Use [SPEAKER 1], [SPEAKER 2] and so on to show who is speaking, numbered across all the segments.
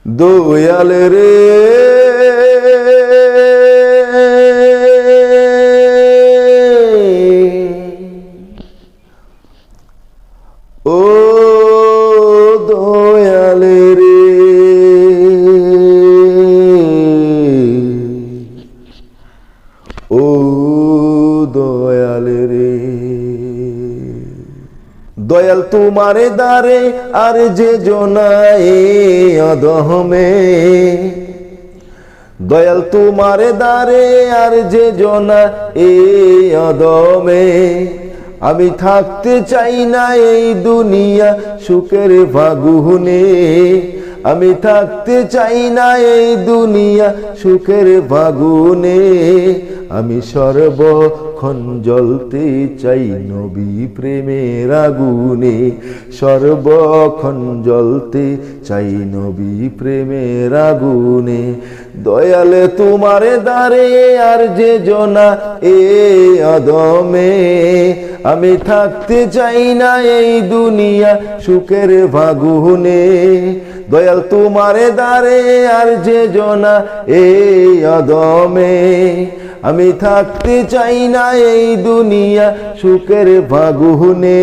[SPEAKER 1] দয়াল রে ও দয়াল রে ও দয়াল রে দয়াল তোমারে দারে আর যে জনায় অদহমে দয়াল তোমারে দারে আর যে জনা এ অদমে আমি থাকতে চাই না এই দুনিয়া সুখের ফাগুনে আমি থাকতে চাই না এই দুনিয়া সুখের ফাগুনে আমি সর্বক্ষণ জ্বলতে চাই নবী প্রেমের আগুনে সর্বক্ষণ জ্বলতে চাই নবী প্রেমের আগুনে দয়ালে তোমারে দারে আর যে জনা এ অদমে আমি থাকতে চাই না এই দুনিয়া সুখের ফাগুনে দয়াল তোমারে দারে আর যে জনা এই অদমে আমি থাকতে চাই না এই দুনিয়া সুখের ফাগুনে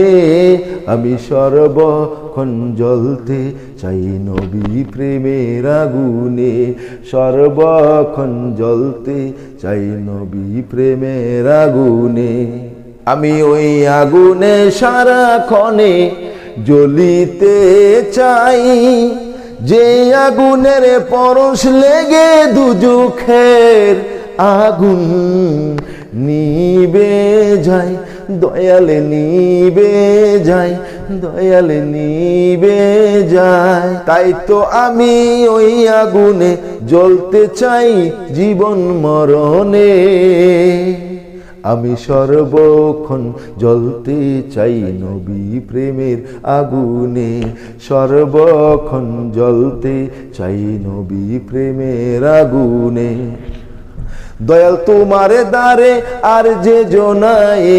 [SPEAKER 1] আমি সর্বক্ষণ জ্বলতে চাই নবী প্রেমের আগুনে সর্বক্ষণ জ্বলতে চাই নবী প্রেমের আগুনে আমি ওই আগুনে সারাক্ষণে জ্বলিতে চাই যে আগুনের পরশ লেগে দুজখের আগুন নিবে যায় দয়ালে নিবে যায় দয়ালে নিবে যায় তাই তো আমি ওই আগুনে জ্বলতে চাই জীবন মরণে আমি সর্বক্ষণ জ্বলতে চাই নবী প্রেমের আগুনে সর্বক্ষণ জ্বলতে চাই নবী প্রেমের আগুনে দয়াল তোমারে দারে আর যে জনায়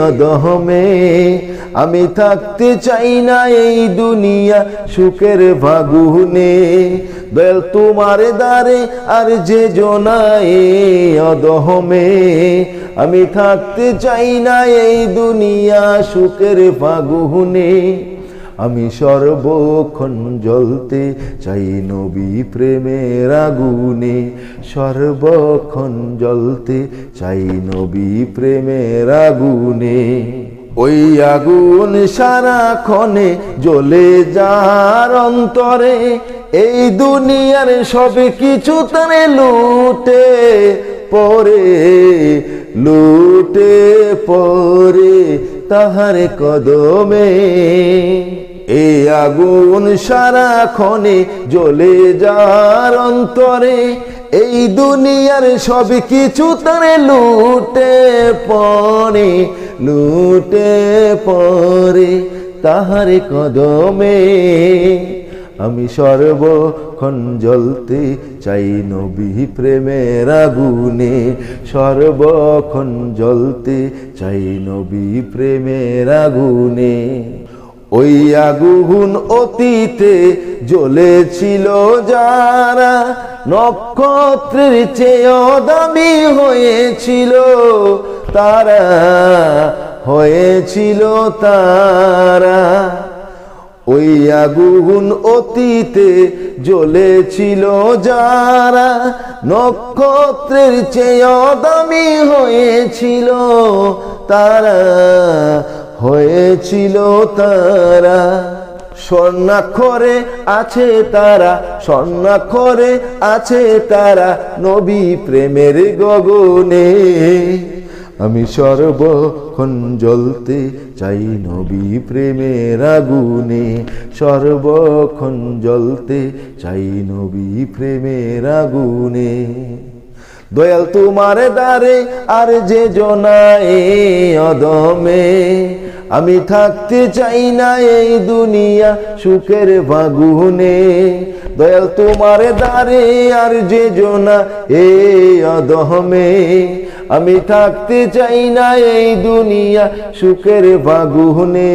[SPEAKER 1] অদহমে আমি থাকতে চাই না এই দুনিয়া সুখের ফাগুনে দয়াল তোমারে দারে আর যে জনায় অদহমে আমি থাকতে চাই না এই দুনিয়া সুখের ফাগুনে আমি সর্বক্ষণ জ্বলতে চাই নবী প্রেমের আগুনে সর্বক্ষণ জ্বলতে চাই নবী প্রেমের আগুনে ওই আগুন সারাক্ষণে জ্বলে যার অন্তরে এই দুনিয়ার সব কিছু তারে লুটে পরে তাহার কদমে এই আগুন সারাক্ষণে জ্বলে যার অন্তরে এই দুনিয়ার সব কিছু তারে লুটে পরে তাহার কদমে আমি সর্বক্ষণ জ্বলতে চাই নবী প্রেমের আগুনে সর্বক্ষণ জ্বলতে চাই নবী প্রেমের আগুনে ওই আগুন অতীতে জ্বলেছিল যারা নক্ষত্রের চেয়েও দামি হয়েছিল তারা ওই আগুন অতীতে জ্বলেছিল যারা নক্ষত্রের চেয়েও দামি হয়েছিল তারা স্বর্ণাক্ষরে আছে তারা নবী প্রেমের গগনে আমি সর্বক্ষণ জ্বলতে চাই নবী প্রেমের আগুনে সর্বক্ষণ জ্বলতে চাই নবী প্রেমের আগুনে দয়াল তোমারে দারে আর যে জনায় অদমে আমি থাকতে চাই না এই দুনিয়া সুখের ফাগুনে দয়াল তোমারে দারে আর যে জনা এ অদমে আমি থাকতে চাই না এই দুনিয়া সুখের বাগুনে,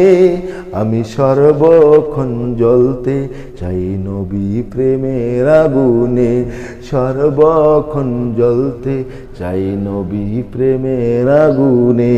[SPEAKER 1] আমি সর্বক্ষণ জ্বলতে চাই নবী প্রেমের আগুনে, সর্বক্ষণ জ্বলতে চাই নবী প্রেমের আগুনে।